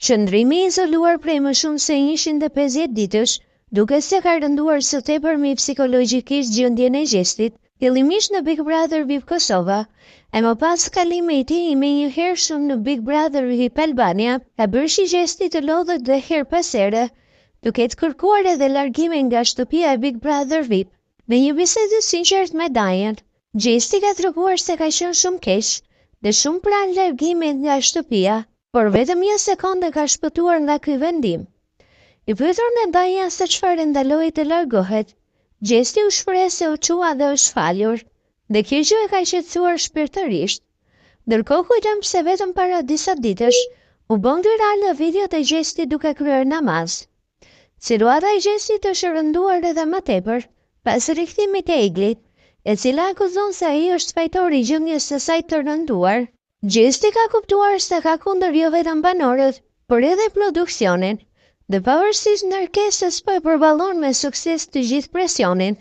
Qëndrimi i izoluar prej më shumë se 150 ditësh, duke se ka rënduar së tepërmi psikologjikisht gjendjen e Gjestit, fillimisht në Big Brother VIP Kosova, e më pas kalimi i tij me një hershëm në Big Brother VIP Albania, ka bërë që Gjesti të lodhet dhe her pas here, duke të kërkuar edhe largimin nga shtëpia e Big Brother VIP. Me një bisedë sinqert me Dajen, Gjesti ka treguar se ka qenë shumë keq dhe shumë pranë largimit nga shtëpia, por vetëm një sekondë ka shpëtuar nga ky vendim. I pyetur në Daja se çfarë ndaloi të largohet, Gjesti u shpreh se u qua dhe është falur, dhe kjo gjë e ka qetësuar shpirtërisht. Ndërkohë kujtojmë se vetëm para disa ditësh u bën virale videot e Gjestit duke kryer namaz. Situata e Gjestit është rënduar edhe më tepër pas rikthimit të Eglit, e cila akuzon se ai është fajtori i gjendjes së saj të rënduar. Gjesti ka kuptuar se ka kundër jo vetëm banorët, por edhe produksionin, dhe pavarësisht ndërkesës po e përballon me sukses të gjithë presionin.